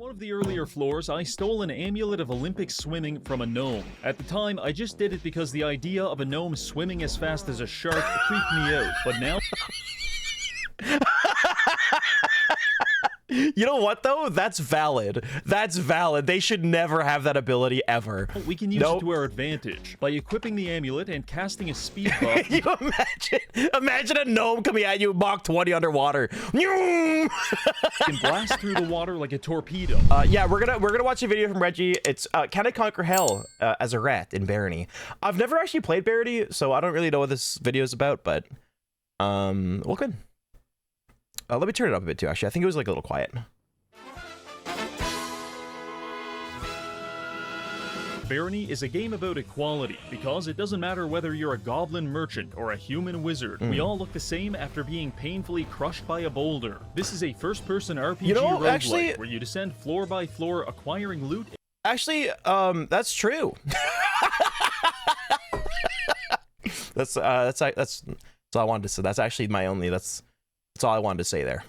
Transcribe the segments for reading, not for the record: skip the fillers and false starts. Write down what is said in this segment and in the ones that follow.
one of the earlier floors, I stole an amulet of Olympic swimming from a gnome. At the time, I just did it because the idea of a gnome swimming as fast as a shark creeped me out, but now... You know what, though? That's valid. That's valid. They should never have that ability ever. We can use it to our advantage by equipping the amulet and casting a speed buff. You imagine a gnome coming at you Mach 20 underwater. Can blast through the water like a torpedo. Yeah, we're gonna watch a video from Reggie. It's Can I Conquer Hell as a rat in Barony. I've never actually played Barony, so I don't really know what this video is about, but well, good. Let me turn it up a bit too, actually. I think it was like a little quiet. Barony is a game about equality, because it doesn't matter whether you're a goblin merchant or a human wizard. We all look the same after being painfully crushed by a boulder. This is a first-person RPG roguelike actually, where you descend floor by floor, acquiring loot. Actually, that's true. That's all I wanted to say. That's actually my only. That's all I wanted to say there.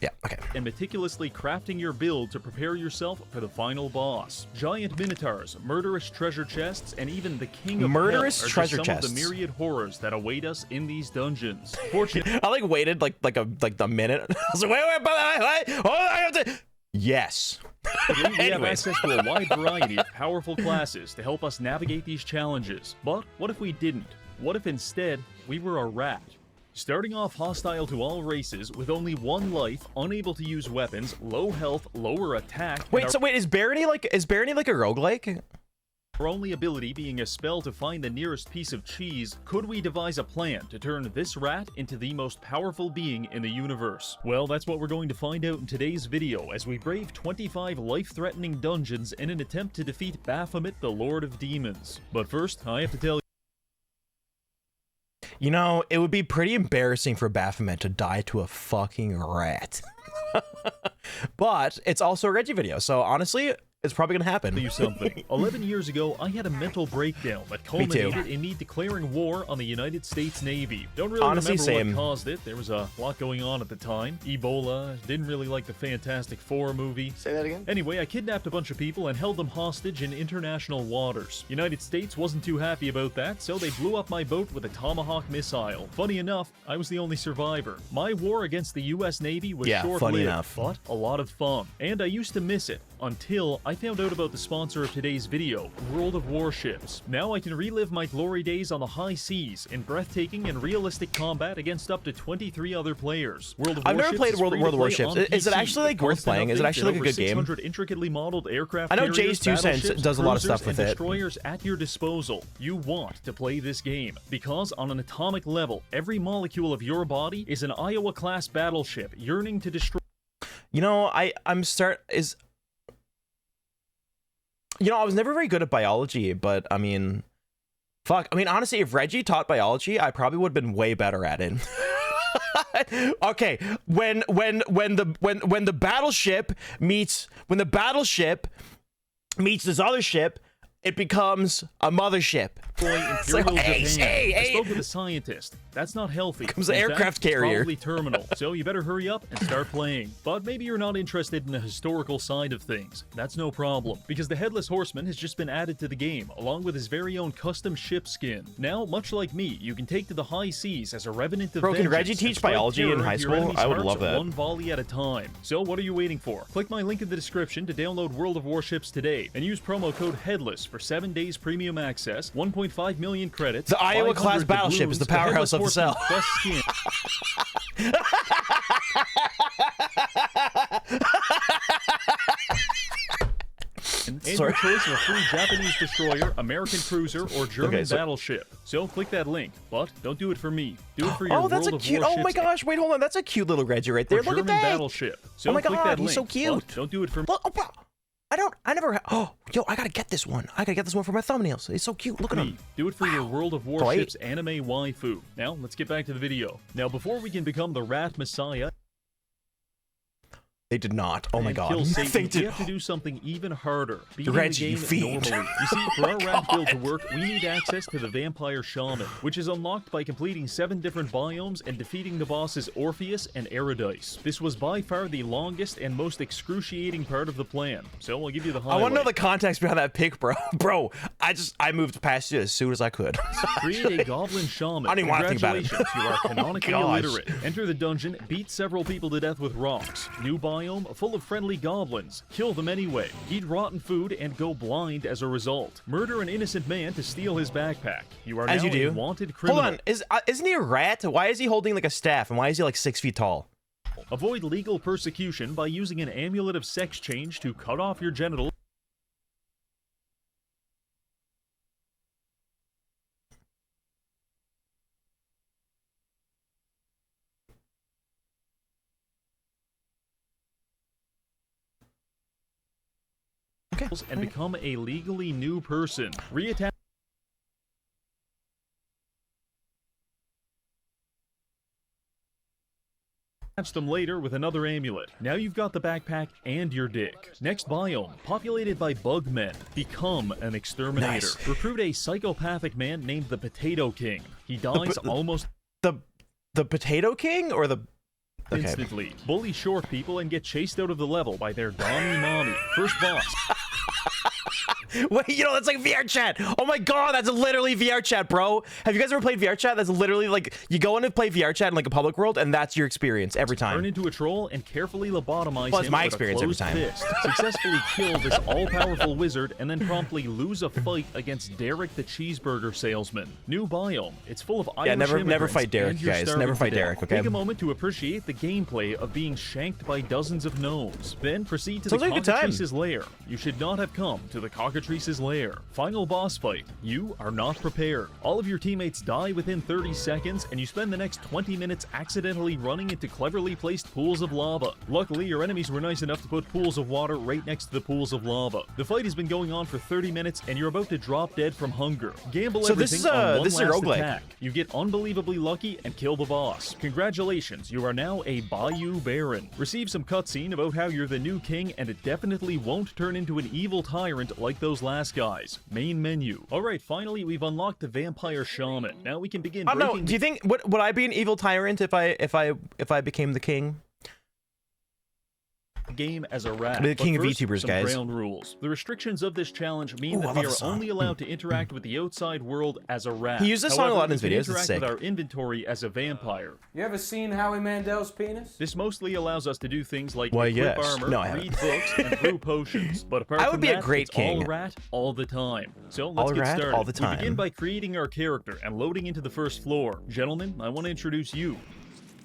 Yeah, okay. And meticulously crafting your build to prepare yourself for the final boss. Giant minotaurs, murderous treasure chests, and even the king of hell are just some of the myriad horrors that await us in these dungeons. Fortunately, I like waited like a minute. I was like, wait, oh, I have to. Yes. We have access to a wide variety of powerful classes to help us navigate these challenges. But what if we didn't? What if instead we were a rat? Starting off hostile to all races, with only one life, unable to use weapons, low health, lower attack... Wait, is Barony like a roguelike? Our only ability being a spell to find the nearest piece of cheese, could we devise a plan to turn this rat into the most powerful being in the universe? Well, that's what we're going to find out in today's video, as we brave 25 life-threatening dungeons in an attempt to defeat Baphomet, the Lord of Demons. But first, I have to tell you... You know, it would be pretty embarrassing for Baphomet to die to a fucking rat. But it's also a Reggie video, so honestly, it's probably gonna happen. Tell you something. 11 years ago, I had a mental breakdown that culminated in me declaring war on the United States Navy. Don't really remember what caused it. There was a lot going on at the time. Ebola, didn't really like the Fantastic Four movie. Say that again? Anyway, I kidnapped a bunch of people and held them hostage in international waters. United States wasn't too happy about that, so they blew up my boat with a Tomahawk missile. Funny enough, I was the only survivor. My war against the US Navy was short-lived, but a lot of fun. And I used to miss it, until I found out about the sponsor of today's video, World of Warships. Now I can relive my glory days on the high seas in breathtaking and realistic combat against up to 23 other players. I've never played World of Warships. Is it actually like worth playing? Is it actually like a good game? 600 intricately modeled aircraft I know Jay's 2 cents does a lot of stuff with it. Destroyers at your disposal. You want to play this game because on an atomic level, every molecule of your body is an Iowa-class battleship yearning to destroy. You know, I was never very good at biology, but I mean, fuck. I mean, honestly, if Reggie taught biology, I probably would have been way better at it. Okay, when the battleship meets this other ship, it becomes a mothership. Imperial Japan. I spoke with a scientist. That's not healthy. Becomes an aircraft carrier. Probably terminal. So you better hurry up and start playing. But maybe you're not interested in the historical side of things. That's no problem, because the Headless Horseman has just been added to the game, along with his very own custom ship skin. Now, much like me, you can take to the high seas as a revenant of vengeance. Can Reggie teach biology in high school? I would love that. One volley at a time. So what are you waiting for? Click my link in the description to download World of Warships today, and use promo code HEADLESS for 7 days premium access, 1.5 million credits. The Iowa-class battleship is the powerhouse of the cell. And your choice of a free Japanese destroyer, American cruiser, or German battleship. So click that link, but don't do it for me. Do it for your that's World a cute. of Warships. Oh my gosh! Wait, hold on. That's a cute little Reggie right there. Look at that. Battleship. So oh my click god, that he's link, so cute. Don't do it for me. Look, I never. Oh, yo, I gotta get this one. I gotta get this one for my thumbnails. It's so cute. Look at him. Do it for your World of Warships anime waifu. Now let's get back to the video. Now before we can become the Rat Messiah. They did not. Oh my and god. kill Satan, They we did. have to do something even harder. Beating Reggie, you the game fiend. normally. You see, for our rat build to work, we need access to the Vampire Shaman, which is unlocked by completing 7 different biomes and defeating the bosses Orpheus and Eridice. This was by far the longest and most excruciating part of the plan, so I'll give you the highlight. I want to know the context behind that pick, bro. Bro, I moved past it as soon as I could. Create a Goblin Shaman. I don't even want to think about it. Congratulations, you are canonically Gosh. illiterate. Enter the dungeon, beat several people to death with rocks. New biome, full of friendly goblins. Kill them anyway. Eat rotten food and go blind as a result. Murder an innocent man to steal his backpack. You are As now you do. a wanted criminal. Hold on, isn't he a rat? Why is he holding like a staff, and why is he like 6 feet tall? Avoid legal persecution by using an amulet of sex change to cut off your genitals. Okay. And become a legally new person. Reattach them later with another amulet. Now you've got the backpack and your dick. Next biome, populated by bug men. Become an exterminator. Nice. Recruit a psychopathic man named the Potato King. He dies almost The Potato King or the instantly. Bully short people and get chased out of the level by their Donnie Mommy. First boss. Wait, you know, that's like VR chat. Oh my god, that's literally VR chat, bro. Have you guys ever played VR chat? That's literally like, you go in and play VR chat in like a public world, and that's your experience every time. Turn into a troll and carefully lobotomize Well, it's him my with experience a every closed time. fist. Successfully kill this all-powerful wizard and then promptly lose a fight against Derek the cheeseburger salesman. New biome. It's full of Irish never immigrants fight Derek, and you're guys. starving Never to fight death. Derek, okay? Take a moment to appreciate the gameplay of being shanked by dozens of gnomes. Then proceed to Sounds the like a good time. cockatrice's lair. You should not have come to the cockatrice's lair. Final boss fight. You are not prepared. All of your teammates die within 30 seconds, and you spend the next 20 minutes accidentally running into cleverly placed pools of lava. Luckily, your enemies were nice enough to put pools of water right next to the pools of lava. The fight has been going on for 30 minutes, and you're about to drop dead from hunger. Gamble So this everything is, on one this is a last roguelike. attack. You get unbelievably lucky and kill the boss. Congratulations, you are now a Bayou Baron. Receive some cutscene about how you're the new king, and it definitely won't turn into an evil tyrant like those last guys. Main menu. Alright, finally we've unlocked the Vampire Shaman. Now we can begin I don't know. breaking Do you think would I be an evil tyrant if I became the king? the game as a rat. The king of But first, VTubers, some guys. ground rules. The restrictions of this challenge mean Ooh, I that love we the are song. only allowed to interact with the outside world as a rat. He used this song a lot in his However, we videos. can It's interact with sick. our inventory as a vampire. You ever seen Howie Mandel's penis? This mostly allows us to do things like Why, equip yes. armor, No, I read haven't. books, and brew potions. But apart I would from be a that, great it's all king. rat all the time. So All let's get rat, started. all the We begin time. by creating our character and loading into the first floor. Gentlemen, I want to introduce you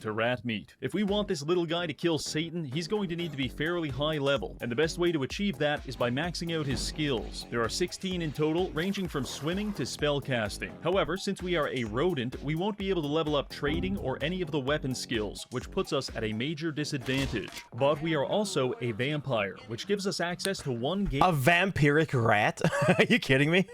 to rat meat. If we want this little guy to kill Satan, he's going to need to be fairly high level, and the best way to achieve that is by maxing out his skills. There are 16 in total, ranging from swimming to spellcasting. However, since we are a rodent, we won't be able to level up trading or any of the weapon skills, which puts us at a major disadvantage. But we are also a vampire, which gives us access to one game A vampiric rat? Are you kidding me?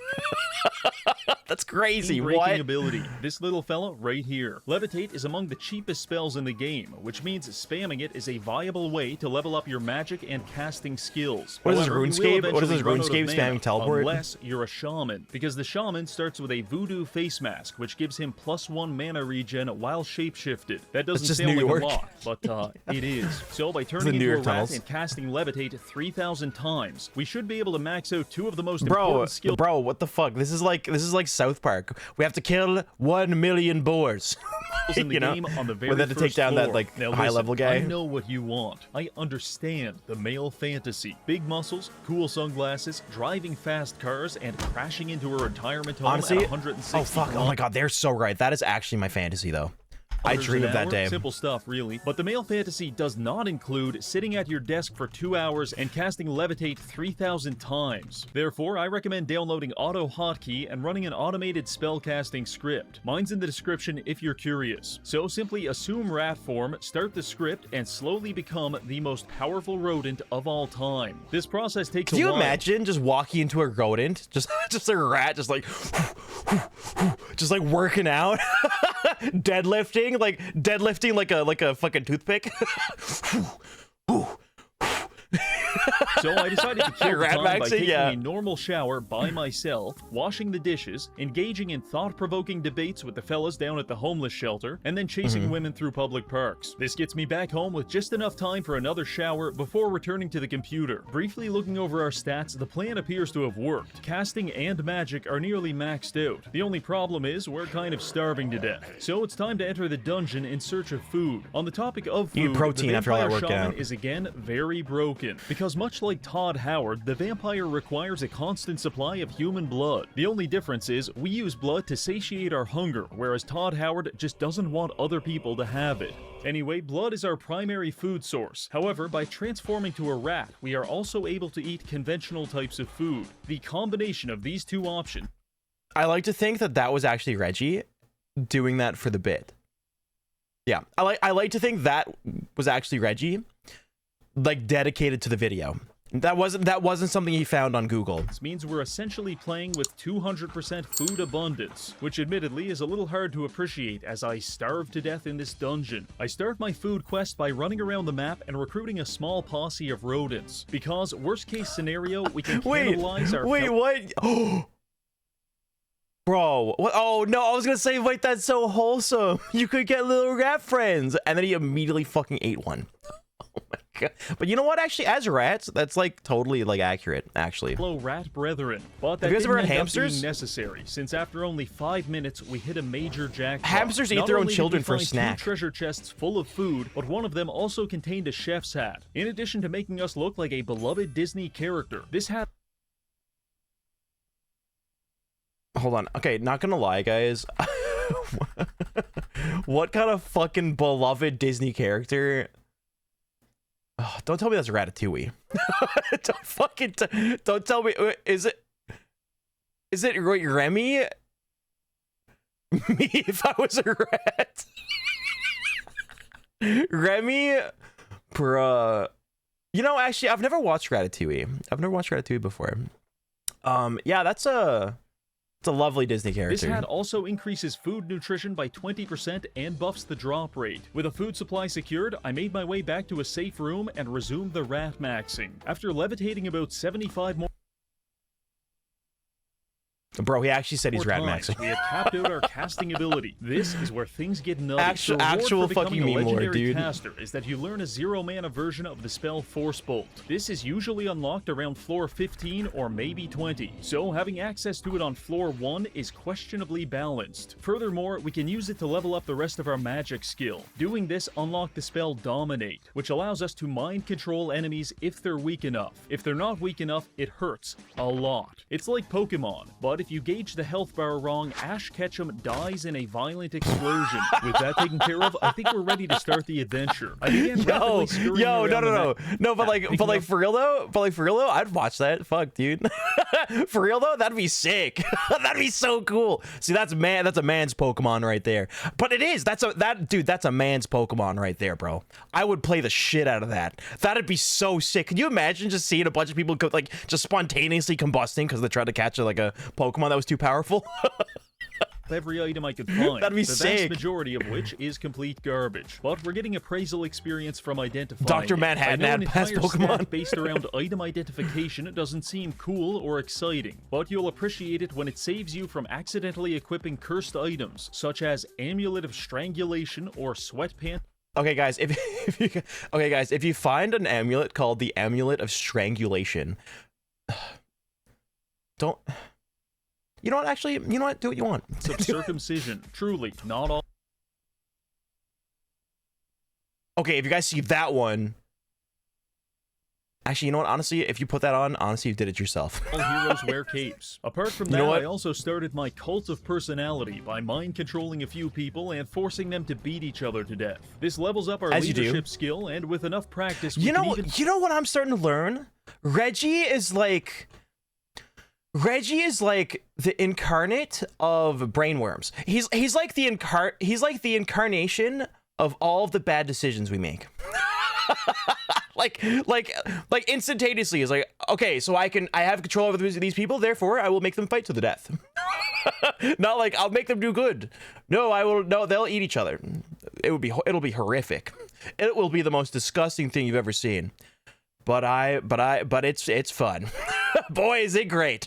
That's crazy. breaking What? ability. This little fella right here. Levitate is among the cheapest spells in the game, which means spamming it is a viable way to level up your magic and casting skills. What is this, However, you will RuneScape? What is this, eventually run out of RuneScape mana spamming teleport? Unless you're a shaman, because the shaman starts with a voodoo face mask, which gives him +1 mana regen while shapeshifted. That doesn't just sound New like York. a lot, but it is. So by the turning New into a York rat tunnels. and casting Levitate 3,000 times, we should be able to max out 2 of the most Bro, important skills bro, what the fuck? This is like South Park. We have to kill 1 million boars. in the You know? game on the very We had to take first down that, floor. like, Now high-level listen, guy. I know what you want. I understand the male fantasy. Big muscles, cool sunglasses, driving fast cars, and crashing into a retirement home Honestly, at 160 oh fuck, oh my god, they're so right. That is actually my fantasy though. I kilometers dream an of that hour. day. Simple stuff, really. But the male fantasy does not include sitting at your desk for 2 hours and casting Levitate 3,000 times. Therefore, I recommend downloading Auto Hotkey and running an automated spellcasting script. Mine's in the description if you're curious. So simply assume rat form, start the script, and slowly become the most powerful rodent of all time. This process takes Can a you while. imagine just walking into a rodent, just a rat, just like working out, deadlifting like a fucking toothpick. So I decided to kill the Rat time by maxing, taking yeah. a normal shower by myself, washing the dishes, engaging in thought-provoking debates with the fellas down at the homeless shelter, and then chasing women through public parks. This gets me back home with just enough time for another shower before returning to the computer. Briefly looking over our stats, the plan appears to have worked. Casting and magic are nearly maxed out. The only problem is we're kind of starving to death. So it's time to enter the dungeon in search of food. On the topic of food, Eat protein the after all that vampire shaman workout. is again very broken. Because much like Todd Howard, the vampire requires a constant supply of human blood. The only difference is we use blood to satiate our hunger, whereas Todd Howard just doesn't want other people to have it. Anyway, blood is our primary food source. However, by transforming to a rat, we are also able to eat conventional types of food. The combination of these two options. I like to think that that was actually Reggie doing that for the bit. Yeah, I like to think that was actually Reggie, like dedicated to the video. That wasn't something he found on Google. This means we're essentially playing with 200% food abundance, which admittedly is a little hard to appreciate as I starve to death in this dungeon. I start my food quest by running around the map and recruiting a small posse of rodents, because worst case scenario, we can cannibalize our what? Bro, what? Oh no, I was gonna say, wait, that's so wholesome. You could get little rat friends. And then he immediately fucking ate one. Oh my god. But you know what, actually, as rats, that's like totally like accurate, actually. fellow rat brethren. But that Have you guys didn't ever had end up hamsters? being necessary, since after only 5 minutes, we hit a major jackpot. Hamsters eat Not their own only did children we for a find snack. 2 treasure chests full of food, but one of them also contained a chef's hat. In addition to making us look like a beloved Disney character, this hat Hold on. Okay, not gonna lie, guys. What kind of fucking beloved Disney character? Oh, don't tell me that's Ratatouille. Don't tell me. Is it Remy? Me if I was a rat. Remy, bruh. You know, actually, I've never watched Ratatouille. I've never watched Ratatouille before. Yeah, it's a lovely Disney character. This hat also increases food nutrition by 20% and buffs the drop rate. With a food supply secured, I made my way back to a safe room and resumed the rat maxing. After levitating about 75 more Bro, he actually said he's rat times, maxing. we had capped out our casting ability. This is where things get nutty. Actual- The reward actual for fucking becoming a meme lord, legendary dude. caster is that you learn a 0-mana version of the spell Force Bolt. This is usually unlocked around floor 15 or maybe 20, so having access to it on floor 1 is questionably balanced. Furthermore, we can use it to level up the rest of our magic skill. Doing this unlocked the spell Dominate, which allows us to mind control enemies if they're weak enough. If they're not weak enough, it hurts a lot. It's like Pokemon, but if you gauge the health bar wrong, Ash Ketchum dies in a violent explosion. With that taken care of, I think we're ready to start the adventure. I began rapidly scurrying around the map. But for real though, I'd watch that. Fuck, dude. For real though, that'd be sick. That'd be so cool. See, that's a man's Pokemon right there. But it is. That's a man's Pokemon right there, bro. I would play the shit out of that. That'd be so sick. Can you imagine just seeing a bunch of people go, like, just spontaneously combusting because they tried to catch a Pokemon that was too powerful? Every item I could find, That'd be the vast sick. majority of which is complete garbage. But we're getting appraisal experience from identifying Dr. it. Manhattan I know an had past entire Pokemon. stat based around item identification doesn't seem cool or exciting, but you'll appreciate it when it saves you from accidentally equipping cursed items, such as Amulet of Strangulation or Sweatpants. Okay, guys, if you find an amulet called the Amulet of Strangulation, don't. You know what? Actually, you know what? Do what you want. Of circumcision. Truly, not all Okay, if you guys see that one, actually, you know what? Honestly, if you put that on, honestly, you did it yourself. heroes wear capes. Apart from You that, know what? I also started my cult of personality by mind controlling a few people and forcing them to beat each other to death. This levels up our As you do. leadership skill, and with enough practice, we You can know, even... you know what I'm starting to learn? Reggie is like the incarnate of brainworms. He's like the incarnation of all of the bad decisions we make. like instantaneously is like, okay, so I have control over these people, therefore I will make them fight to the death. Not like I'll make them do good. No, they'll eat each other. It'll be horrific. It will be the most disgusting thing you've ever seen. but it's fun. Boy, is it great.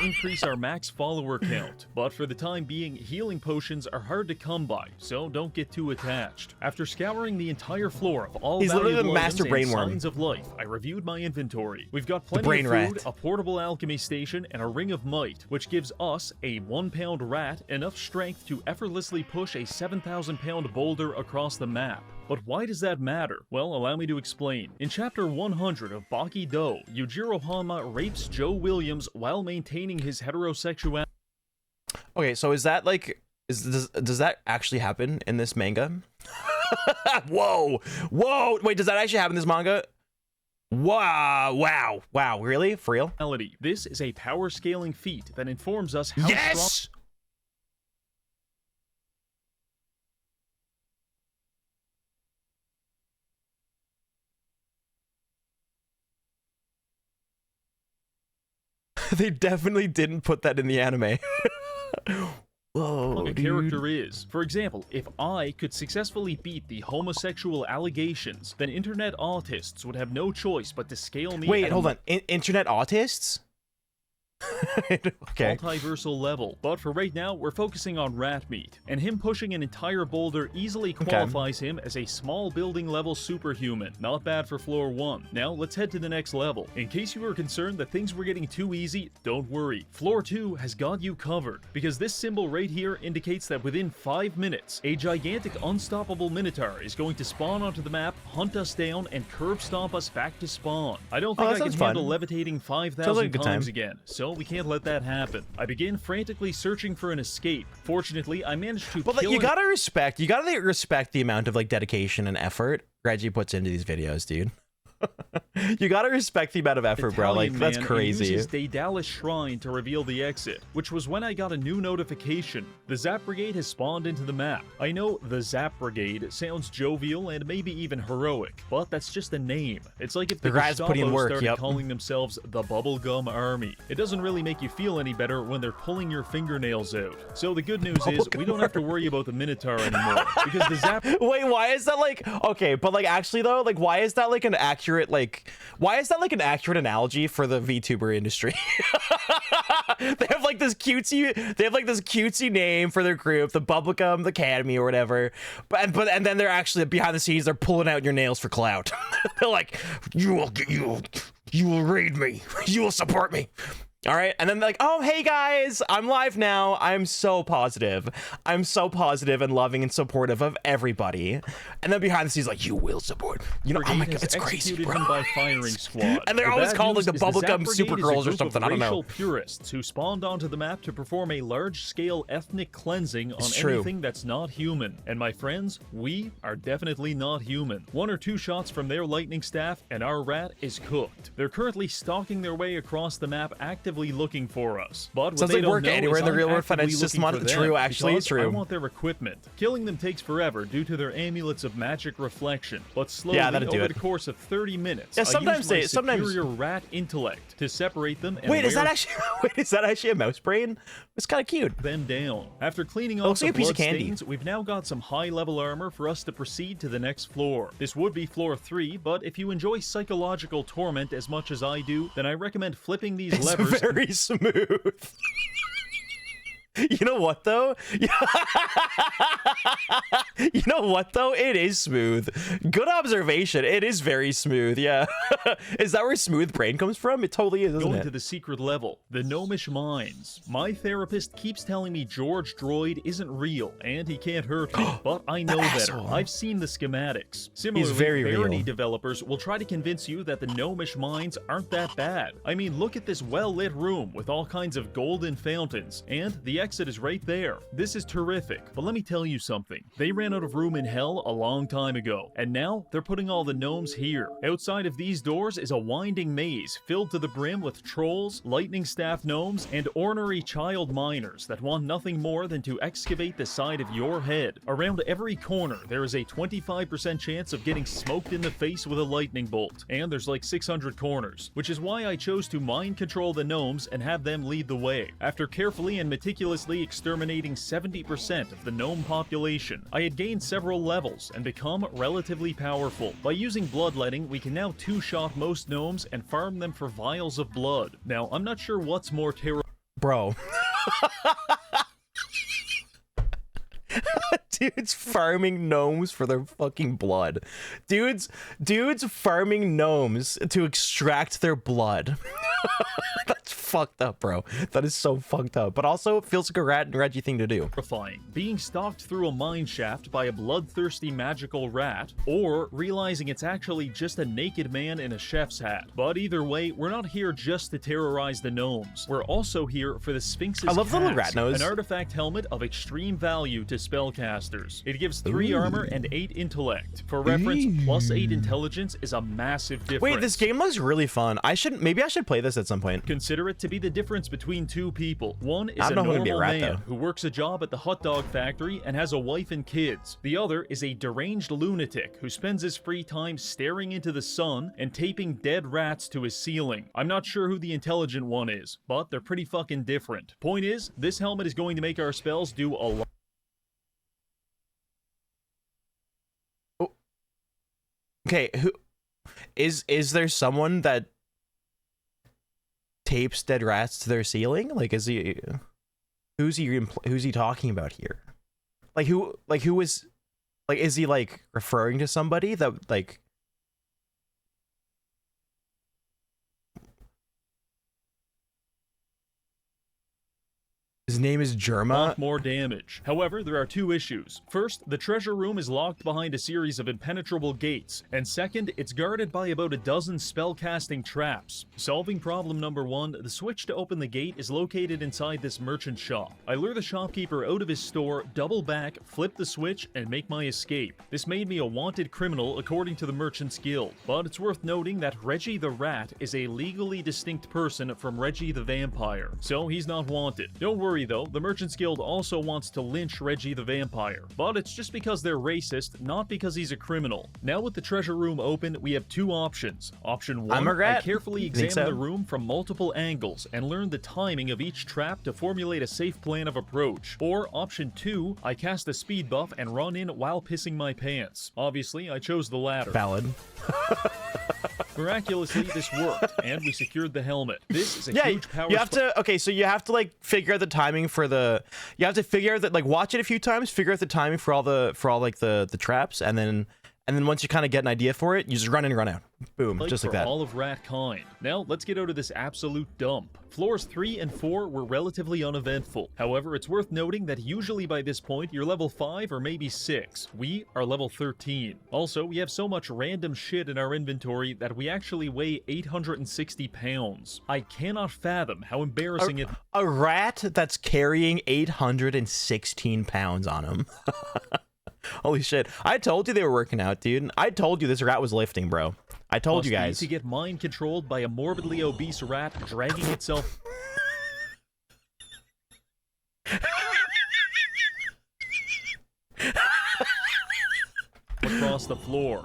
Increase our max follower count, but for the time being, healing potions are hard to come by, so don't get too attached. After scouring the entire floor of all valuable items and signs of life, I reviewed my inventory. We've got plenty of food, a portable alchemy station, and a ring of might, which gives us, a 1-pound rat, enough strength to effortlessly push a 7,000-pound boulder across the map. But why does that matter? Well, allow me to explain. In chapter 100 of Baki Do, Yujiro Hanma rapes Joe Williams while maintaining his heterosexuality. Okay, so is that like, does that actually happen in this manga? Whoa, wait, does that actually happen in this manga? Wow, really? For real? This is a power scaling feat that informs us how strong... They definitely didn't put that in the anime. Whoa, a character is. For example, if I could successfully beat the homosexual allegations, then internet autists would have no choice but to scale me. Wait, hold on. Internet autists? Okay. Multiversal level, but for right now we're focusing on rat meat, and him pushing an entire boulder easily qualifies him as a small building level superhuman. Not bad for floor 1. Now let's head to the next level. In case you were concerned that things were getting too easy, don't worry. Floor 2 has got you covered, because this symbol right here indicates that within 5 minutes, a gigantic unstoppable Minotaur is going to spawn onto the map, hunt us down, and curb stomp us back to spawn. I don't think I can handle levitating 5,000 times again, so we can't let that happen. I begin frantically searching for an escape. Fortunately, I managed to But like, you gotta respect the amount of like dedication and effort Reggie puts into these videos, dude. You gotta respect the amount of effort, bro. Like, that's crazy. Uses Daedalus Shrine to reveal the exit, which was when I got a new notification. The Zap Brigade has spawned into the map. I know the Zap Brigade sounds jovial and maybe even heroic, but that's just a name. It's like if the Gestapo started calling themselves the Bubblegum Army. It doesn't really make you feel any better when they're pulling your fingernails out. So the good news is we don't have to worry about the Minotaur anymore, because the Zap... Wait, why is that like... Okay, but like actually though, like why is that like an accurate like... Why is that like an accurate analogy for the VTuber industry? They have like this cutesy name for their group, the Bubblegum Academy or whatever. But then they're actually behind the scenes, they're pulling out your nails for clout. They're like, you will raid me, you will support me. All right, and then they're like, oh, hey guys, I'm live now. I'm so positive and loving and supportive of everybody. And then behind the scenes, like, you will support. You know, oh my god, it's crazy, bro. By firing squad. And they're always called like the Bubblegum Supergirls or something. I don't know. Purists who spawned onto the map to perform a large-scale ethnic cleansing on anything that's not human. And my friends, we are definitely not human. 1 or 2 shots from their lightning staff, and our rat is cooked. They're currently stalking their way across the map, actively looking for us. But what sounds they like don't work know anywhere is in the real world actively financial system. looking for True, them, actually, because true. I want their equipment. Killing them takes forever due to their amulets of magic reflection, but slowly over the course of 30 minutes, I use my superior rat intellect to separate them. And is that actually a mouse brain? It's kind of cute. Them down. After cleaning off the blood stains, we've now got some high-level armor for us to proceed to the next floor. This would be floor 3, but if you enjoy psychological torment as much as I do, then I recommend flipping these levers. It's very smooth. You know what though? You know what though? It is smooth. Good observation. It is very smooth. Yeah. Is that where smooth brain comes from? It totally is, isn't Going it? to the secret level, the gnomish mines. My therapist keeps telling me George Droid isn't real and he can't hurt me, but I know better. I've seen the schematics. Similarly, Barony developers will try to convince you that the gnomish mines aren't that bad. I mean, look at this well-lit room with all kinds of golden fountains, and the exit is right there. This is terrific, but let me tell you something. They ran out of room in hell a long time ago, and now they're putting all the gnomes here. Outside of these doors is a winding maze filled to the brim with trolls, lightning staff gnomes, and ornery child miners that want nothing more than to excavate the side of your head. Around every corner, there is a 25% chance of getting smoked in the face with a lightning bolt, and there's like 600 corners, which is why I chose to mind control the gnomes and have them lead the way. After carefully and meticulously miraculously exterminating 70% of the gnome population. I had gained several levels and become relatively powerful. By using bloodletting, we can now two-shot most gnomes and farm them for vials of blood. Now, I'm not sure what's more terrible. Bro. Dude's farming gnomes for their fucking blood. Dude's farming gnomes to extract their blood. That's fucked up, bro. That is so fucked up. But also, it feels like a rat and Reggie thing to do. Terrifying. Being stalked through a mine shaft by a bloodthirsty magical rat, or realizing it's actually just a naked man in a chef's hat. But either way, we're not here just to terrorize the gnomes. We're also here for the Sphinx's I love the little rat casque, nose. an artifact helmet of extreme value to spellcasters. It gives 3 armor and 8 intellect. For reference, +8 intelligence is a massive difference. Wait, this game looks really fun. Maybe I should play this at some point. Consider it to be the difference between two people. One is I a don't know who to be a normal rat, man though. who works a job at the hot dog factory and has a wife and kids. The other is a deranged lunatic who spends his free time staring into the sun and taping dead rats to his ceiling. I'm not sure who the intelligent one is, but they're pretty fucking different. Point is, this helmet is going to make our spells do a lot. Okay, who is there someone that tapes dead rats to their ceiling? Like, who's he talking about here? Is he like referring to somebody that like? His name is Germa. Lot more damage. However, there are 2 issues. First, the treasure room is locked behind a series of impenetrable gates, and second, it's guarded by about a dozen spellcasting traps. Solving problem number 1, the switch to open the gate is located inside this merchant shop. I lure the shopkeeper out of his store, double back, flip the switch, and make my escape. This made me a wanted criminal according to the Merchant's Guild, but it's worth noting that Reggie the Rat is a legally distinct person from Reggie the Vampire, so he's not wanted. Don't worry though, the Merchant's Guild also wants to lynch Reggie the Vampire, but it's just because they're racist, not because he's a criminal. Now with the treasure room open, we have 2 options. Option 1, I carefully examine the room from multiple angles and learn the timing of each trap to formulate a safe plan of approach. Or option 2, I cast a speed buff and run in while pissing my pants. Obviously, I chose the latter. Valid. Miraculously, this worked, and we secured the helmet. This is a huge power. You have to, okay, so you have to like figure out the timing for the, you have to figure out that, like, watch it a few times, figure out the timing for all the traps, and then once you kind of get an idea for it, you just run in and run out. Boom, just like that. All of rat kind. Now, let's get out of this absolute dump. Floors 3 and 4 were relatively uneventful. However, it's worth noting that usually by this point, you're level 5 or maybe 6. We are level 13. Also, we have so much random shit in our inventory that we actually weigh 860 pounds. I cannot fathom how embarrassing it... A rat that's carrying 816 pounds on him. Holy shit. I told you they were working out, dude. I told you this rat was lifting, bro. I told you guys. To get mind controlled by a morbidly obese rat dragging itself across the floor.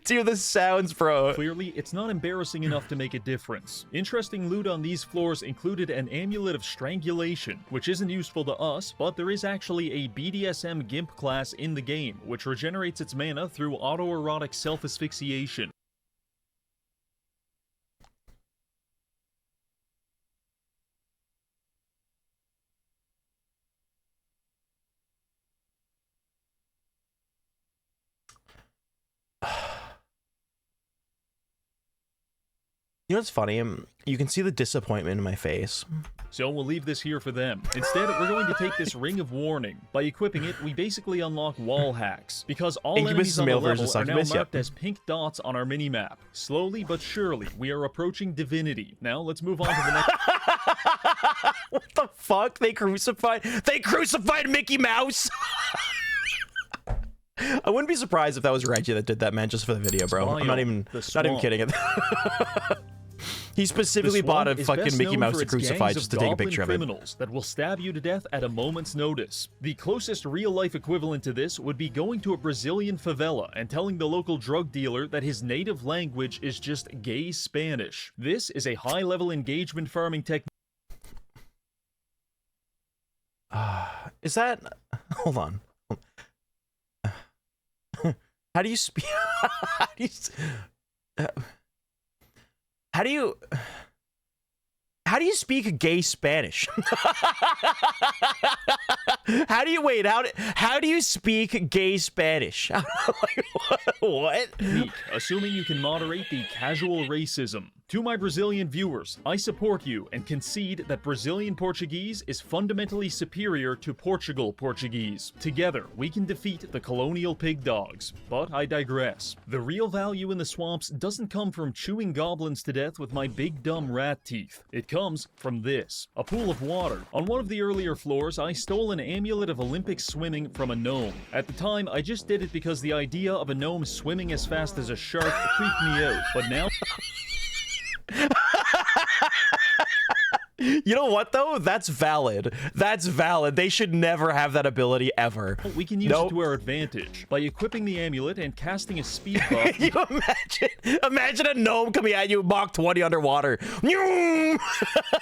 Dude, the sounds, bro. Clearly, it's not embarrassing enough to make a difference. Interesting loot on these floors included an amulet of strangulation, which isn't useful to us, but there is actually a BDSM gimp class in the game, which regenerates its mana through autoerotic self-asphyxiation. You know what's funny? You can see the disappointment in my face. So we'll leave this here for them. Instead, we're going to take this Ring of Warning. By equipping it, we basically unlock wall hacks, because all enemies on the level are now marked as pink dots on our minimap. Slowly but surely, we are approaching divinity. Now, let's move on to the next... What the fuck? They crucified Mickey Mouse! I wouldn't be surprised if that was Reggie that did that, man, just for the video, bro. I'm not even kidding. He specifically bought a fucking Mickey Mouse to crucify just to take a picture of it. Criminals that will stab you to death at a moment's notice. The closest real-life equivalent to this would be going to a Brazilian favela and telling the local drug dealer that his native language is just gay Spanish. This is a high-level engagement farming technique. Is that... Hold on. How do you speak... How do you speak gay Spanish? How do you speak gay Spanish? Like, what? Meek, assuming you can moderate the casual racism. To my Brazilian viewers, I support you and concede that Brazilian Portuguese is fundamentally superior to Portugal Portuguese. Together, we can defeat the colonial pig dogs. But I digress. The real value in the swamps doesn't come from chewing goblins to death with my big dumb rat teeth. It comes from this. A pool of water. On one of the earlier floors, I stole an amulet of Olympic swimming from a gnome. At the time, I just did it because the idea of a gnome swimming as fast as a shark freaked me out. But now... You know what, though? That's valid. That's valid. They should never have that ability ever. We can use it to our advantage by equipping the amulet and casting a speed buff. You imagine a gnome coming at you Mach 20 underwater. We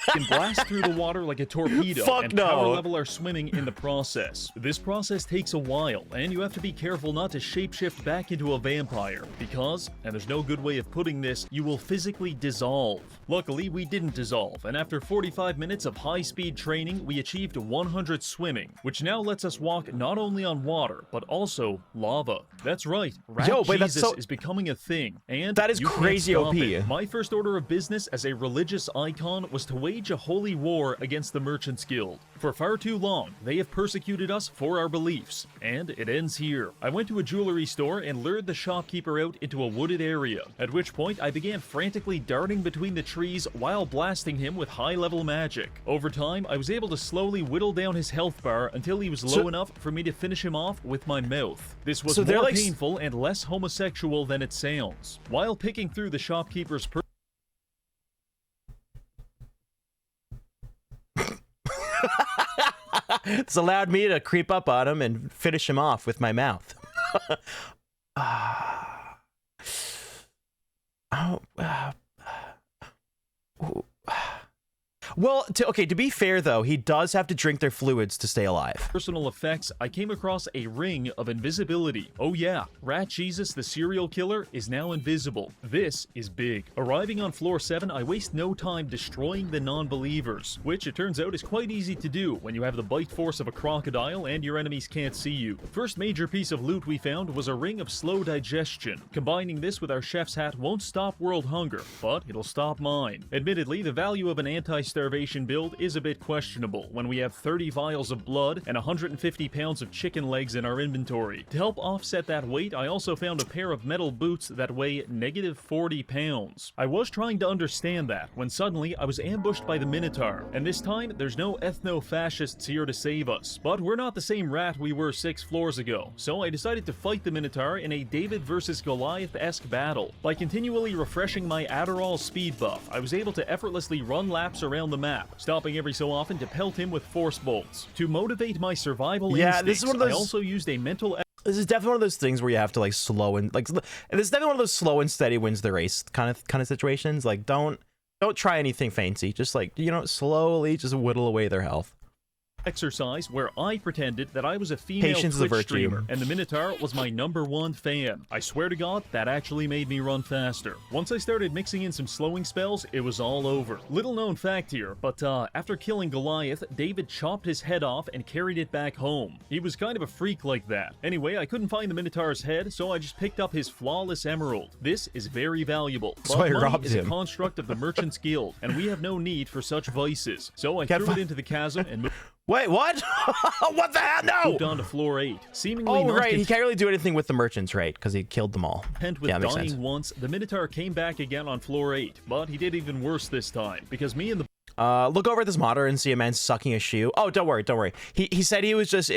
can blast through the water like a torpedo power level our swimming in the process. This process takes a while, and you have to be careful not to shapeshift back into a vampire, because, and there's no good way of putting this, you will physically dissolve. Luckily, we didn't dissolve, and after 45 minutes of high-speed training, we achieved 100 swimming, which now lets us walk not only on water, but also lava. That's right, Rat Jesus is becoming a thing, and that is crazy OP. My first order of business as a religious icon was to wage a holy war against the Merchants Guild. For far too long, they have persecuted us for our beliefs, and it ends here. I went to a jewelry store and lured the shopkeeper out into a wooded area, at which point I began frantically darting between the trees while blasting him with high-level magic. Over time, I was able to slowly whittle down his health bar until he was low enough for me to finish him off with my mouth. This was more painful and less homosexual than it sounds. While picking through the shopkeeper's This allowed me to creep up on him and finish him off with my mouth. Well, to be fair, though, he does have to drink their fluids to stay alive. Personal effects, I came across a ring of invisibility. Oh yeah, Rat Jesus the serial killer is now invisible. This is big. Arriving on floor 7, I waste no time destroying the non-believers, which it turns out is quite easy to do when you have the bite force of a crocodile and your enemies can't see you. The first major piece of loot we found was a ring of slow digestion. Combining this with our chef's hat won't stop world hunger, but it'll stop mine. Admittedly, the value of an anti-starvation build is a bit questionable when we have 30 vials of blood and 150 pounds of chicken legs in our inventory. To help offset that weight, I also found a pair of metal boots that weigh -40 pounds. I was trying to understand that when suddenly I was ambushed by the Minotaur, and this time there's no ethno-fascists here to save us. But we're not the same rat we were 6 floors ago, so I decided to fight the Minotaur in a David versus Goliath-esque battle. By continually refreshing my Adderall speed buff, I was able to effortlessly run laps around the map, stopping every so often to pelt him with force bolts. To motivate my survival instincts, this is one of those... I also used a mental... This is definitely one of those things where you have to like slow and like. This is definitely one of those slow and steady wins the race kind of situations. Like don't try anything fancy. Just like slowly just whittle away their health. Exercise where I pretended that I was a female Twitch streamer, and the Minotaur was my #1 fan. I swear to God, that actually made me run faster. Once I started mixing in some slowing spells, it was all over. Little known fact here, but after killing Goliath, David chopped his head off and carried it back home. He was kind of a freak like that. Anyway, I couldn't find the Minotaur's head, so I just picked up his flawless emerald. This is very valuable, but money is a construct of the Merchants Guild, and we have no need for such vices. So I threw it into the chasm and moved... Wait, what? What the hell? No! Moved on to floor 8. Seemingly right. He can't really do anything with the merchants, right? Because he killed them all. Content with dying once, the Minotaur came back again on floor 8, but he did even worse this time, because me and the... Look over at this monitor and see a man sucking a shoe. Oh, don't worry. He said he was just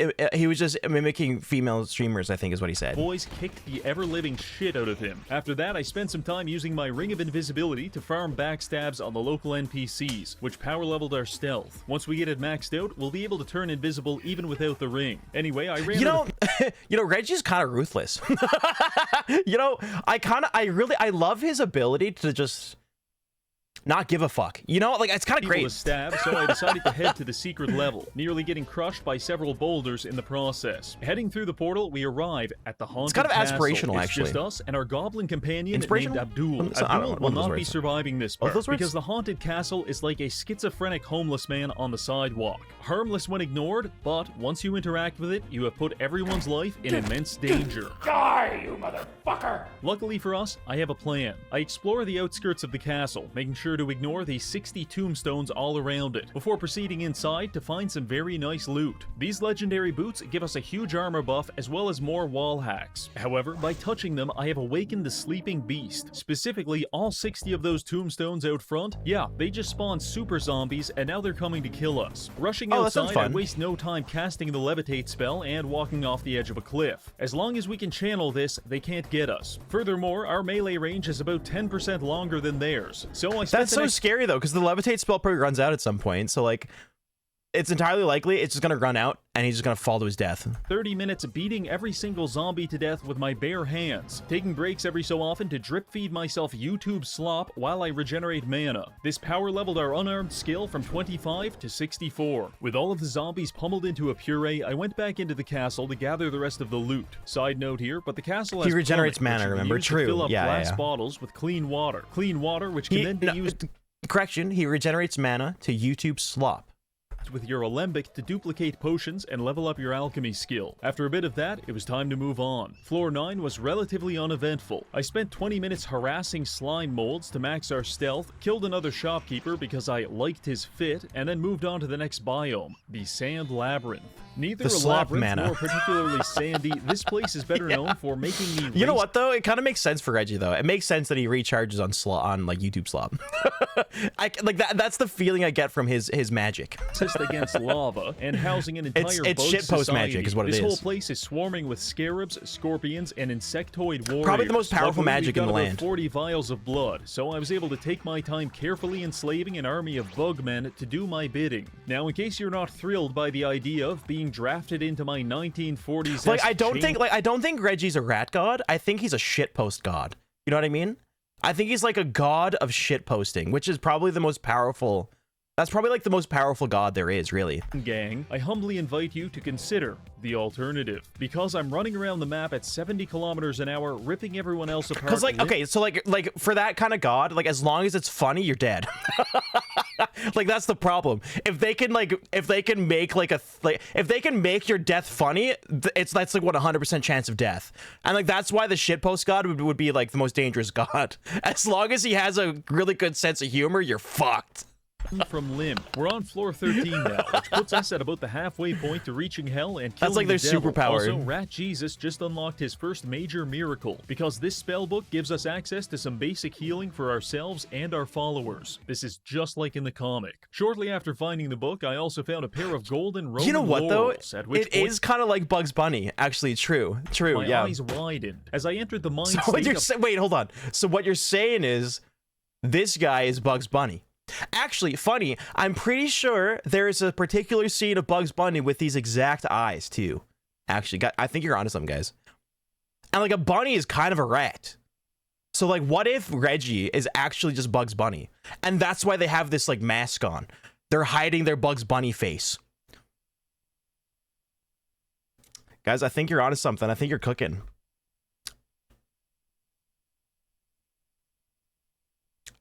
mimicking female streamers, I think is what he said. Boys kicked the ever-living shit out of him. After that, I spent some time using my Ring of Invisibility to farm backstabs on the local NPCs, which power-leveled our stealth. Once we get it maxed out, we'll be able to turn invisible even without the ring. Anyway, I ran... Reggie's kind of ruthless. I love his ability to just... not give a fuck. You know, like, it's kind of people great. to stab, so I decided to head to the secret level, nearly getting crushed by several boulders in the process. Heading through the portal, we arrive at the haunted kind of castle. aspirational, It's actually. just us and our goblin companion named Inspirational? Abdul. I don't know, Abdul will one of those not be words. surviving this part, those words? because the haunted castle is like a schizophrenic homeless man on the sidewalk. Harmless when ignored, but once you interact with it, you have put everyone's life in immense danger. Die, you motherfucker! Luckily for us, I have a plan. I explore the outskirts of the castle, making sure to ignore the 60 tombstones all around it, before proceeding inside to find some very nice loot. These legendary boots give us a huge armor buff as well as more wall hacks. However, by touching them, I have awakened the sleeping beast. Specifically, all 60 of those tombstones out front, yeah, they just spawned super zombies and now they're coming to kill us. Rushing Oh, that sounds outside, I fun. waste no time casting the levitate spell and walking off the edge of a cliff. As long as we can channel this, they can't get us. Furthermore, our melee range is about 10% longer than theirs, so I spent That's the so next scary though, because the levitate spell probably runs out at some point. So like, it's entirely likely it's just gonna run out and he's just gonna fall to his death. 30 minutes beating every single zombie to death with my bare hands, taking breaks every so often to drip feed myself YouTube slop while I regenerate mana. This power leveled our unarmed skill from 25 to 64. With all of the zombies pummeled into a puree, I went back into the castle to gather the rest of the loot. Side note here, but the castle has He regenerates plumbing, which mana, you can remember? use to True. fill up Yeah, glass yeah. bottles with clean water. Clean water which can then be used Correction, he regenerates mana to YouTube slop. with your alembic to duplicate potions and level up your alchemy skill. After a bit of that, it was time to move on. Floor 9 was relatively uneventful. I spent 20 minutes harassing slime molds to max our stealth, killed another shopkeeper because I liked his fit, and then moved on to the next biome, the Sand Labyrinth. Neither The a slop labyrinth mana. nor particularly sandy, this place is better known for making me You know race what though? It kind of makes sense for Reggie though. It makes sense that he recharges on like YouTube slop. Like that's the feeling I get from his magic. racist against lava and housing an entire It's bug shitpost society. magic is what it this is. whole place is swarming with scarabs, scorpions, and insectoid warriors. Probably the most powerful Luckily, magic we've in got the about land. 40 vials of blood, so I was able to take my time carefully enslaving an army of bugmen to do my bidding. Now, in case you're not thrilled by the idea of being drafted into my 1940s Like I don't think Reggie's a rat god. I think he's a shitpost god. You know what I mean? I think he's like a god of shitposting, which is probably the most powerful. That's probably like the most powerful god there is, really. gang, I humbly invite you to consider the alternative. Because I'm running around the map at 70 kilometers an hour, ripping everyone else apart. Because like, okay, so like for that kind of god, like as long as it's funny, you're dead. Like that's the problem. If they can make your death funny, that's like what 100% chance of death. And like that's why the shitpost god would be like the most dangerous god. As long as he has a really good sense of humor, you're fucked. From Limb. We're on floor 13 now, which puts us at about the halfway point to reaching hell and killing That's like their the devil. superpower. Also, Rat Jesus just unlocked his first major miracle, because this spellbook gives us access to some basic healing for ourselves and our followers. This is just like in the comic. Shortly after finding the book, I also found a pair of golden Roman You know what though? laurels, at which It point is kind of like Bugs Bunny. Actually, true. my Yeah. eyes widened. As I entered the mind So what state you're of wait, hold on. So what you're saying is this guy is Bugs Bunny. Actually, funny, I'm pretty sure there is a particular scene of Bugs Bunny with these exact eyes too. Actually, I think you're onto something, guys. And like a bunny is kind of a rat. So like what if Reggie is actually just Bugs Bunny? And that's why they have this like mask on. They're hiding their Bugs Bunny face. Guys, I think you're onto something. I think you're cooking.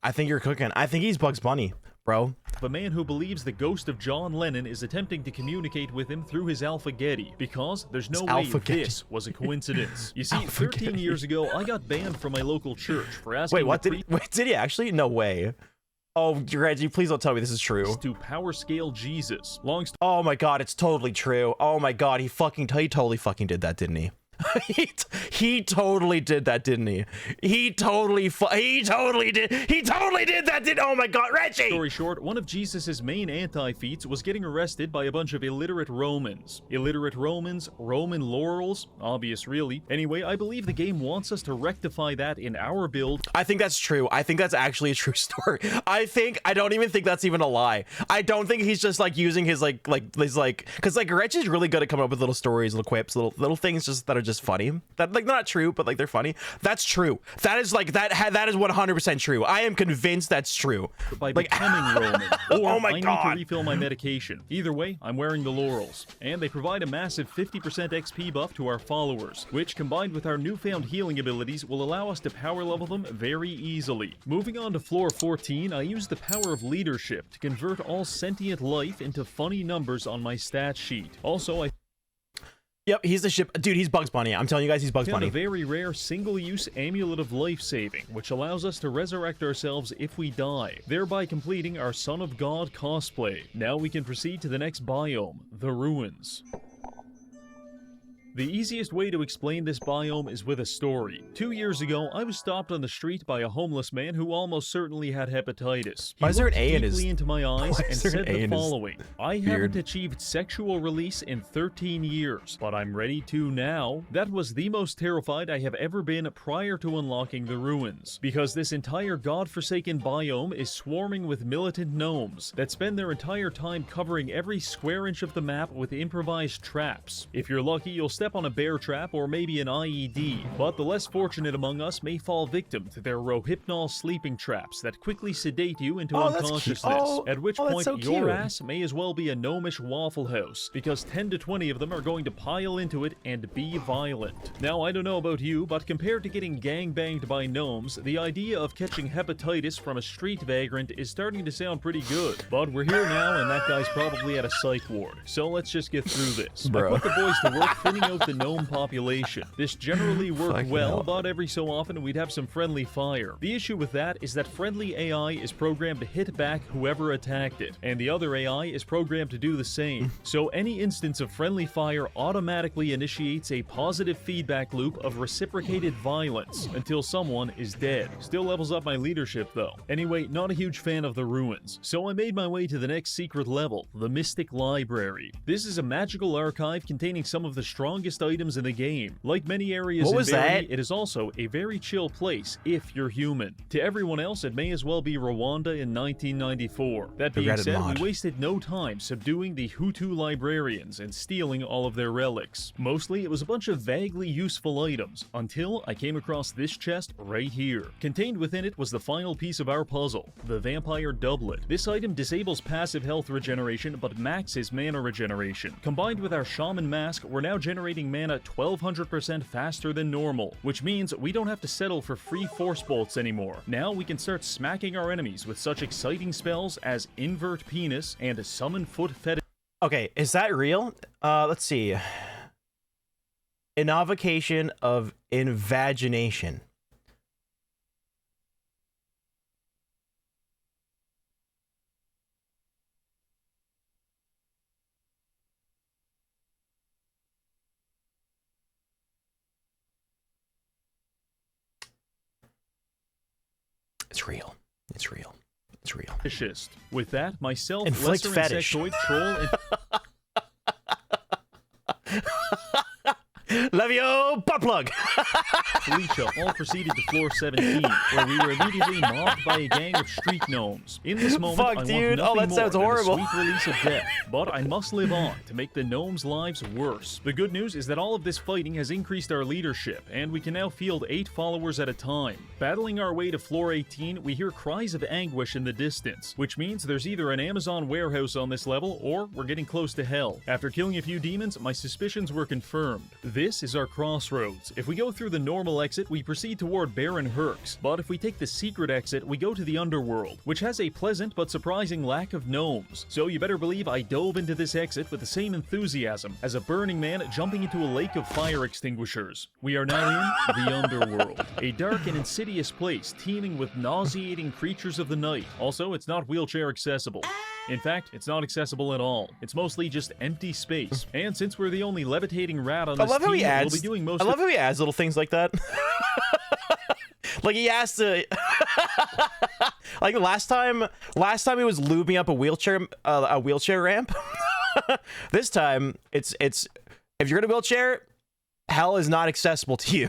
I think you're cooking. I think he's Bugs Bunny, bro. a man who believes the ghost of John Lennon is attempting to communicate with him through his Alpha-Getty, because there's no way Alpha-Getty. this was a coincidence. You see, Alpha-Getty. 13 years ago, I got banned from my local church for asking Wait, what the did he actually? No way. Oh, Reggie, please don't tell me this is true. priest to power scale Jesus. Long story Oh my god, it's totally true. Oh my god, he totally fucking did that, didn't he? he totally did that, didn't he? He totally did that, didn't? Oh my god, Reggie! Story short, one of Jesus's main anti-feats was getting arrested by a bunch of illiterate Romans. Illiterate Romans, Roman laurels, obvious really. Anyway, I believe the game wants us to rectify that in our build. I think that's true. I think that's actually a true story. I don't even think that's even a lie. I don't think he's just like using his because like Reggie's really good at coming up with little stories, little quips, little things just that are just just funny. That like not true, but like they're funny. That's true. That is like that is 100% true. I am convinced that's true. By becoming Roman, or Oh my I need God. to refill my medication. Either way, I'm wearing the laurels, and they provide a massive 50% XP buff to our followers, which combined with our newfound healing abilities will allow us to power level them very easily. Moving on to floor 14, I use the power of leadership to convert all sentient life into funny numbers on my stat sheet. Also, I Yep, he's the ship dude. He's Bugs Bunny. I'm telling you guys, he's Bugs found Bunny. a very rare single-use amulet of life-saving, which allows us to resurrect ourselves if we die, thereby completing our Son of God cosplay. Now we can proceed to the next biome, the ruins. The easiest way to explain this biome is with a story. 2 years ago, I was stopped on the street by a homeless man who almost certainly had hepatitis. He Why is there an looked A in his- deeply into my eyes Why and is there said an A the in his following: I beard? haven't achieved sexual release in 13 years, but I'm ready to now. That was the most terrified I have ever been prior to unlocking the ruins, because this entire godforsaken biome is swarming with militant gnomes that spend their entire time covering every square inch of the map with improvised traps. If you're lucky, you'll step on a bear trap or maybe an IED, but the less fortunate among us may fall victim to their rohypnol sleeping traps that quickly sedate you into Oh, that's cute. unconsciousness, Oh, at which oh, that's point so your cute. ass may as well be a gnomish Waffle House, because 10 to 20 of them are going to pile into it and be violent. Now, I don't know about you, but compared to getting gangbanged by gnomes, the idea of catching hepatitis from a street vagrant is starting to sound pretty good. But we're here now, and that guy's probably at a psych ward, so let's just get through this. Bro. I put the boys to work thinning out the gnome population. This generally worked Fucking well, hell. but every so often we'd have some friendly fire. The issue with that is that friendly AI is programmed to hit back whoever attacked it, and the other AI is programmed to do the same. So any instance of friendly fire automatically initiates a positive feedback loop of reciprocated violence until someone is dead. Still levels up my leadership though. Anyway, not a huge fan of the ruins, so I made my way to the next secret level, the Mystic Library. This is a magical archive containing some of the strongest items in the game. Like many areas What in was Barony, that? it is also a very chill place if you're human. To everyone else, it may as well be Rwanda in 1994. That being Regretted said, mod. we wasted no time subduing the Hutu librarians and stealing all of their relics. Mostly, it was a bunch of vaguely useful items, until I came across this chest right here. Contained within it was the final piece of our puzzle, the Vampire Doublet. This item disables passive health regeneration, but maxes mana regeneration. Combined with our Shaman Mask, we're now generating mana 1200% faster than normal, which means we don't have to settle for free force bolts anymore. Now we can start smacking our enemies with such exciting spells as Invert Penis and Summon Foot Fetish. Okay, is that real? Let's see. Invocation of invagination. It's real. It's real. It's real. Fetishist. With that, myself, Inflict lesser fetish. insectoid troll, and Love you, butt plug. Felicia all proceeded to floor 17, where we were immediately mobbed by a gang of street gnomes. In this moment, Fuck, I want dude. nothing Oh, that more sounds than horrible. the sweet release of death, but I must live on to make the gnomes' lives worse. The good news is that all of this fighting has increased our leadership, and we can now field 8 followers at a time. Battling our way to floor 18, we hear cries of anguish in the distance, which means there's either an Amazon warehouse on this level, or we're getting close to hell. After killing a few demons, my suspicions were confirmed. This is our crossroads. If we go through the normal exit, we proceed toward Baron Herx, but if we take the secret exit, we go to the underworld, which has a pleasant but surprising lack of gnomes. So you better believe I dove into this exit with the same enthusiasm as a burning man jumping into a lake of fire extinguishers. We are now in the underworld, a dark and insidious place teeming with nauseating creatures of the night. Also, it's not wheelchair accessible. In fact, it's not accessible at all. It's mostly just empty space. And since we're the only levitating rat on I this love how team, he adds. we'll be doing most I of love how he adds little things like that. Like he has to. Like last time he was lubing up a wheelchair ramp. This time it's if you're in a wheelchair, hell is not accessible to you.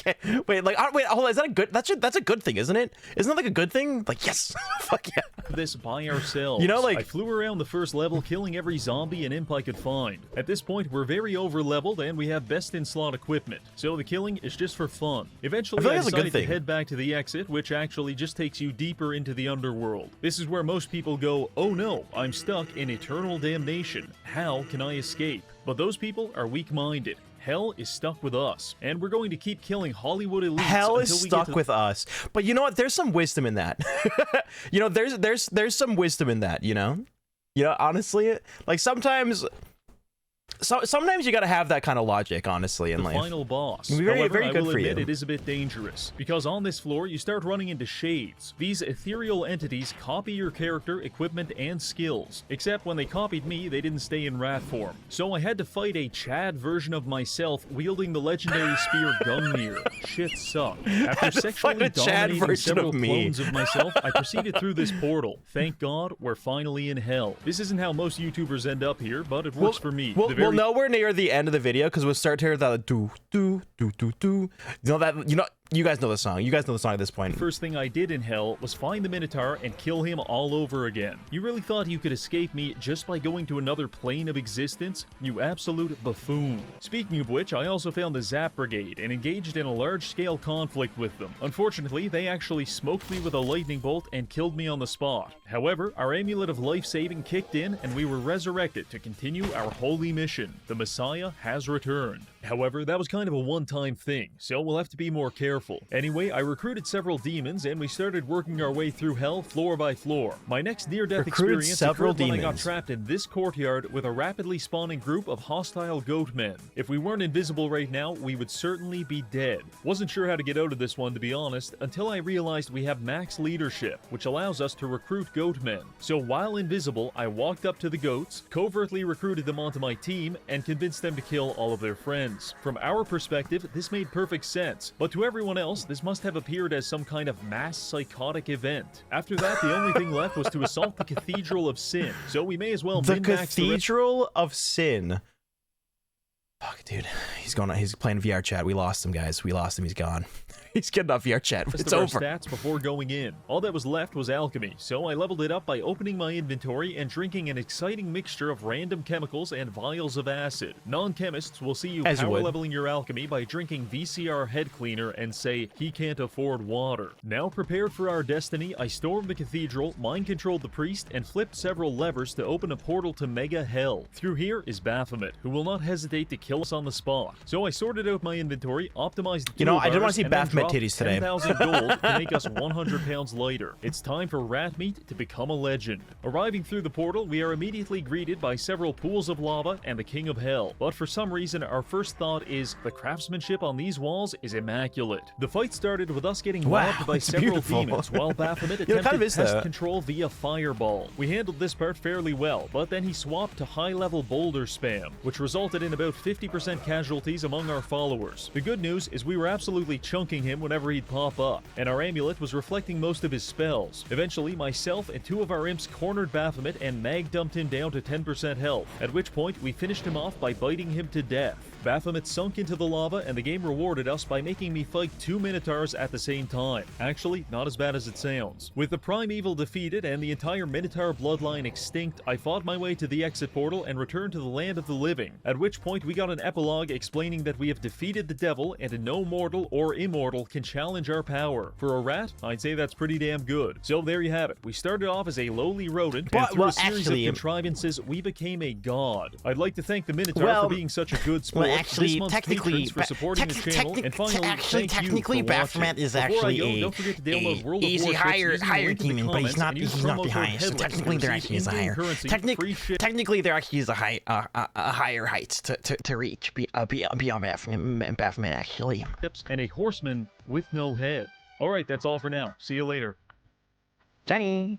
Okay, wait, like, wait, hold on, is that a good? That's a good thing, isn't it? Isn't that like a good thing? Like, yes, fuck yeah. This by ourselves. You know, like, I flew around the first level, killing every zombie and imp I could find. At this point, we're very over-leveled and we have best-in-slot equipment, so the killing is just for fun. Eventually, I decided to head back to the exit, which actually just takes you deeper into the underworld. This is where most people go, oh no, I'm stuck in eternal damnation. How can I escape? But those people are weak-minded. Hell is stuck with us, and we're going to keep killing Hollywood elites. Hell is stuck with us, but you know what? There's some wisdom in that. You know, there's some wisdom in that. You know, honestly, like sometimes you gotta have that kind of logic, honestly, in life. The final boss. Very However, good I will for admit you. it is a bit dangerous, because on this floor you start running into shades. These ethereal entities copy your character, equipment, and skills. Except when they copied me, they didn't stay in rat form. So I had to fight a Chad version of myself wielding the legendary spear Gungnir. Shit sucked. After sexually dominating several clones of myself, I proceeded through this portal. Thank God, we're finally in hell. This isn't how most YouTubers end up here, but it works for me. We'll know we're near the end of the video because we'll start to hear that do do do do do. You guys know the song. You guys know the song at this point. First thing I did in hell was find the Minotaur and kill him all over again. You really thought you could escape me just by going to another plane of existence? You absolute buffoon. Speaking of which, I also found the Zap Brigade and engaged in a large-scale conflict with them. Unfortunately, they actually smoked me with a lightning bolt and killed me on the spot. However, our amulet of life-saving kicked in and we were resurrected to continue our holy mission. The Messiah has returned. However, that was kind of a one-time thing, so we'll have to be more careful. Anyway, I recruited several demons and we started working our way through hell floor by floor. My next near-death experience occurred when I got trapped in this courtyard with a rapidly spawning group of hostile goat men. If we weren't invisible right now, we would certainly be dead. Wasn't sure how to get out of this one, to be honest, until I realized we have max leadership, which allows us to recruit goat men. So while invisible, I walked up to the goats, covertly recruited them onto my team, and convinced them to kill all of their friends. From our perspective, this made perfect sense, but to everyone else, this must have appeared as some kind of mass psychotic event. After that, the only thing left was to assault the Cathedral of Sin, so we may as well the Cathedral of Sin. Fuck, dude. He's playing VR chat. We lost him, guys. We lost him. He's gone. He's getting off VR chat. It's over. Stats before going in. All that was left was alchemy, so I leveled it up by opening my inventory and drinking an exciting mixture of random chemicals and vials of acid. Non-chemists will see you power leveling your alchemy by drinking VCR head cleaner and say, he can't afford water. Now prepared for our destiny, I stormed the cathedral, mind-controlled the priest, and flipped several levers to open a portal to Mega Hell. Through here is Baphomet, who will not hesitate to kill us on the spot. So I sorted out my inventory, optimized the I didn't want to see Baphomet titties today. 10,000 gold to make us 100 pounds lighter. It's time for rat meat to become a legend. Arriving through the portal, we are immediately greeted by several pools of lava and the King of Hell. But for some reason, our first thought is, the craftsmanship on these walls is immaculate. The fight started with us getting robbed by several demons, while Baphomet attempted pest control via fireball. We handled this part fairly well, but then he swapped to high-level boulder spam, which resulted in about 50% casualties among our followers. The good news is we were absolutely chunking him whenever he'd pop up, and our amulet was reflecting most of his spells. Eventually, myself and two of our imps cornered Baphomet and mag dumped him down to 10% health, at which point we finished him off by biting him to death. Baphomet sunk into the lava, and the game rewarded us by making me fight two Minotaurs at the same time. Actually, not as bad as it sounds. With the primeval defeated and the entire Minotaur bloodline extinct, I fought my way to the exit portal and returned to the land of the living, at which point we got an epilogue explaining that we have defeated the devil and no mortal or immortal can challenge our power. For a rat, I'd say that's pretty damn good. So there you have it. We started off as a lowly rodent, and through a series of contrivances, we became a god. I'd like to thank the Minotaur for being such a good sport. Actually, technically, Baphomet is actually he's a higher demon, but he's not the highest. So technically, there actually is a higher. Technically, there actually is a higher heights to reach beyond Baphomet actually. And a horseman with no head. All right, that's all for now. See you later. Johnny.